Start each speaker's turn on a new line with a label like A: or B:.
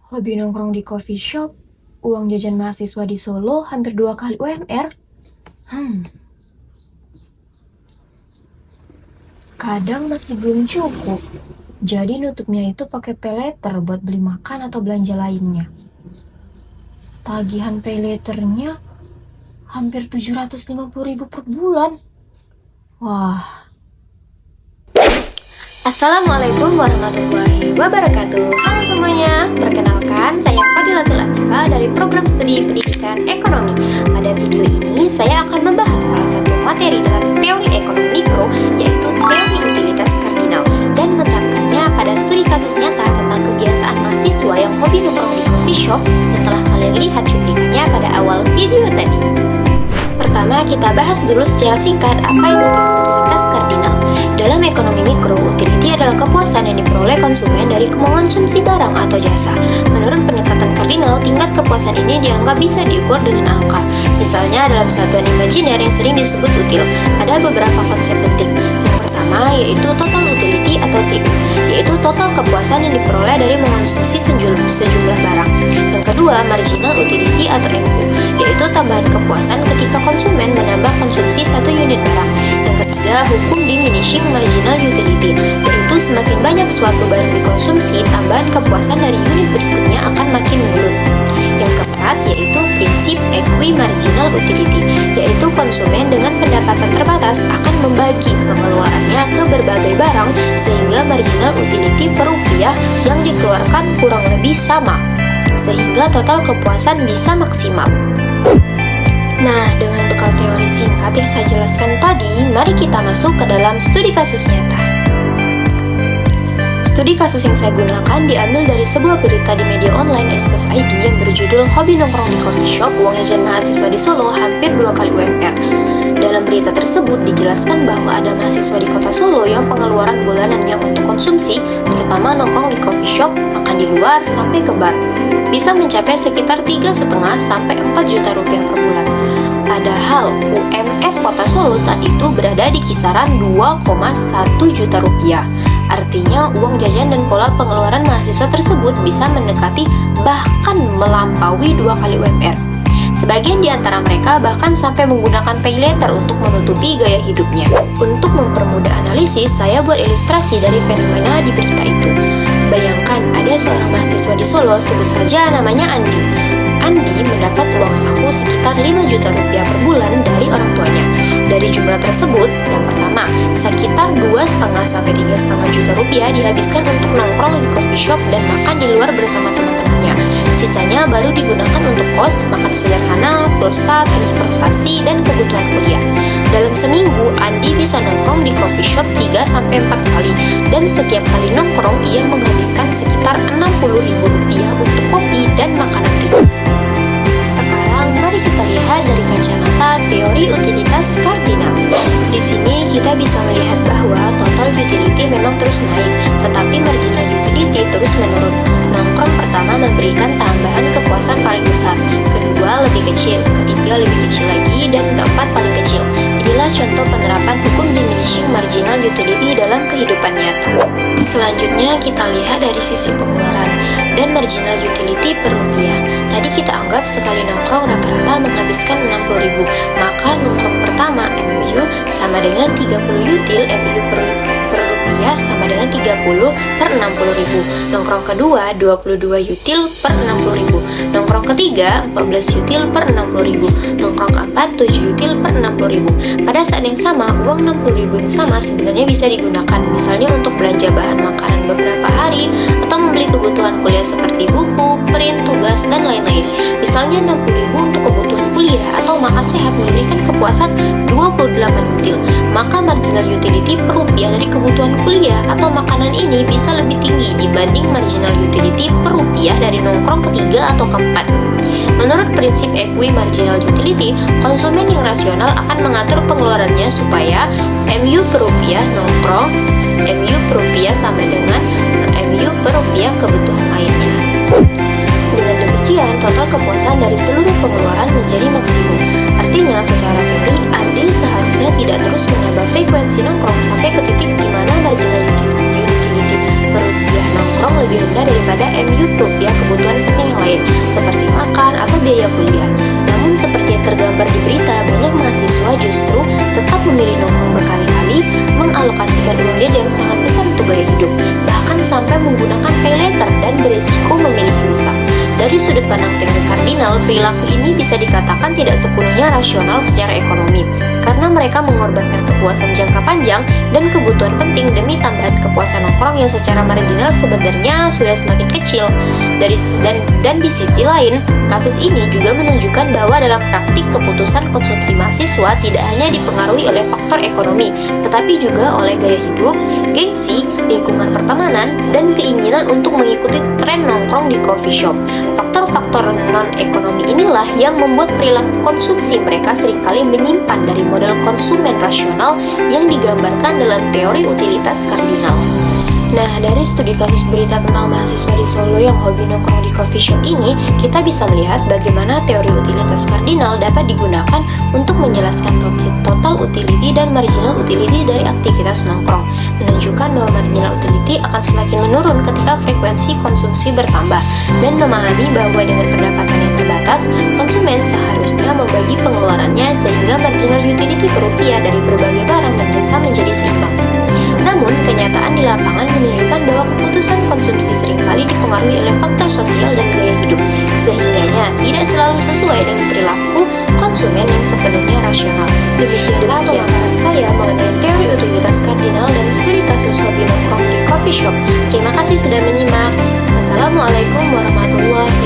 A: Hobi nongkrong di coffee shop, uang jajan mahasiswa di Solo hampir 2 kali UMR. Kadang masih belum cukup, jadi nutupnya itu pakai paylater buat beli makan atau belanja lainnya. Tagihan payletternya hampir 750.000 per bulan. Wah.
B: Assalamualaikum warahmatullahi wabarakatuh. Halo semuanya, perkenalkan saya Fadilatul Afifah dari program studi pendidikan ekonomi. Pada video ini saya akan membahas salah satu materi dalam teori ekonomi mikro, yaitu teori utilitas kardinal, dan menerapkannya pada studi kasus nyata tentang kebiasaan mahasiswa yang hobi nongkrong di coffee shop yang telah kalian lihat cuplikannya pada awal video tadi. Pertama, kita bahas dulu secara singkat apa itu utilitas kardinal. Dalam ekonomi mikro, utility adalah kepuasan yang diperoleh konsumen dari mengonsumsi barang atau jasa. Menurut pendekatan kardinal, tingkat kepuasan ini dianggap bisa diukur dengan angka. Misalnya dalam satuan imajiner yang sering disebut util, ada beberapa konsep penting. Yang pertama yaitu total utility atau TU, yaitu total kepuasan yang diperoleh dari mengonsumsi sejumlah barang. Yang kedua, marginal utility atau MU, yaitu tambahan kepuasan ketika konsumen menambah konsumsi satu unit barang. Yang ketiga, hukum diminishing marginal utility, yaitu semakin banyak suatu barang dikonsumsi, tambahan kepuasan dari unit berikutnya akan makin menurun. Yang keempat, yaitu prinsip equi-marginal utility, yaitu konsumen dengan pendapatan terbatas akan membagi pengeluarannya ke berbagai barang sehingga marginal utility per rupiah yang dikeluarkan kurang lebih sama, sehingga total kepuasan bisa maksimal. Nah, dengan bekal teori singkat yang saya jelaskan tadi, mari kita masuk ke dalam studi kasus nyata. Studi kasus yang saya gunakan diambil dari sebuah berita di media online Express ID yang berjudul Hobi Nongkrong di Coffee Shop, Uang Jajan Mahasiswa di Solo Hampir 2 kali UMR. Dalam berita tersebut dijelaskan bahwa ada mahasiswa di kota Solo yang pengeluaran bulanannya untuk konsumsi, terutama nongkrong di coffee shop, makan di luar, sampai ke bar, bisa mencapai sekitar 3,5 sampai 4 juta rupiah per bulan. Padahal UMR kota Solo saat itu berada di kisaran 2,1 juta rupiah. Artinya uang jajan dan pola pengeluaran mahasiswa tersebut bisa mendekati bahkan melampaui 2 kali UMR. Sebagian di antara mereka bahkan sampai menggunakan paylater untuk menutupi gaya hidupnya. Untuk mempermudah analisis, saya buat ilustrasi dari fenomena di berita itu. Bayangkan ada seorang mahasiswa di Solo, sebut saja namanya Andi. Andi mendapat uang saku sekitar 5 juta rupiah per bulan dari orang tuanya. Dari jumlah tersebut, yang pertama, sekitar 2,5 sampai 3,5 juta rupiah dihabiskan untuk nongkrong di coffee shop dan makan di luar bersama teman-temannya. Sisanya baru digunakan untuk kos, makan sederhana, pulsa, transportasi, dan kebutuhan kuliah. Dalam seminggu, Andi bisa nongkrong di coffee shop 3 sampai 4 kali, dan setiap kali nongkrong ia menghabiskan sekitar 60.000 rupiah untuk kopi dan makanan ringan. Sekarang mari kita lihat dari kacamata teori utilitas kardinal. Di sini kita bisa melihat bahwa total utility memang terus naik, tetapi marginal utility terus menurun. Nongkrong pertama memberikan tambahan kepuasan paling besar, kedua lebih kecil, ketiga lebih kecil lagi, dan keempat paling kecil. Inilah contoh penerapan hukum diminishing marginal utility dalam kehidupan nyata. Selanjutnya kita lihat dari sisi pengeluaran dan marginal utility per rupiah. Tadi kita anggap sekali nongkrong rata-rata menghabiskan 60.000, maka nongkrong pertama MU sama dengan 30 util MU per rupiah sama dengan 30 per 60.000. Nongkrong kedua 22 util per 60.000. Nongkrong ketiga 14 util per 60.000. Nongkrong keempat 7 util per 60.000. Pada saat yang sama, uang 60.000 yang sama sebenarnya bisa digunakan misalnya untuk belanja bahan makanan beberapa hari atau membeli kebutuhan kuliah seperti buku, print, tugas, dan lain-lain. Misalnya 60.000 untuk kebutuhan kuliah atau makan sehat memberikan kepuasan 28 util. Maka marginal utility per rupiah dari kebutuhan kuliah atau makanan ini bisa lebih tinggi dibanding marginal utility per rupiah dari nongkrong ketiga atau keempat. Menurut prinsip equi marginal utility, konsumen yang rasional akan mengatur pengeluarannya supaya MU per rupiah nongkrong, MU per rupiah sama dengan MU per rupiah kebutuhan lainnya. Dengan demikian, total kepuasan dari seluruh pengeluaran menjadi maksimum. Artinya, secara teori, Andi seharusnya tidak terus menambah frekuensi nongkrong sampai ke titik di mana marginal utility per rupiah nongkrong lebih rendah daripada MU per rupiah kebutuhan memiliki utang. Dari sudut pandang teori kardinal, perilaku ini bisa dikatakan tidak sepenuhnya rasional secara ekonomi, karena mereka mengorbankan kepuasan jangka panjang dan kebutuhan penting demi tambahan kepuasan nongkrong yang secara marginal sebenarnya sudah semakin kecil. Dan di sisi lain, kasus ini juga menunjukkan bahwa dalam praktik keputusan konsumsi mahasiswa tidak hanya dipengaruhi oleh faktor ekonomi, tetapi juga oleh gaya hidup, gengsi, lingkungan pertemanan, dan keinginan untuk mengikuti tren nongkrong di coffee shop. Faktor-faktor non-ekonomi inilah yang membuat perilaku konsumsi mereka seringkali menyimpan dari model konsumen rasional yang digambarkan dalam teori utilitas kardinal. Nah, dari studi kasus berita tentang mahasiswa di Solo yang hobi nongkrong di coffee shop ini, kita bisa melihat bagaimana teori utilitas kardinal dapat digunakan untuk menjelaskan total utility dan marginal utility dari aktivitas nongkrong, menunjukkan bahwa marginal utility akan semakin menurun ketika frekuensi konsumsi bertambah, dan memahami bahwa dengan pendapatan yang terbatas, konsumen seharusnya membagi pengeluarannya sehingga marginal utility per rupiah dari berbagai barang dan jasa menjadi seimbang. Namun, kenyataan di lapangan menunjukkan bahwa keputusan konsumsi seringkali dipengaruhi oleh faktor sosial dan gaya hidup, sehingganya tidak selalu sesuai dengan perilaku konsumen yang sepenuhnya rasional. Demikianlah pemaparan saya mengenai teori utilitas kardinal dan studi kasus hobi nongkrong di coffee shop. Terima kasih sudah menyimak. Wassalamualaikum warahmatullahi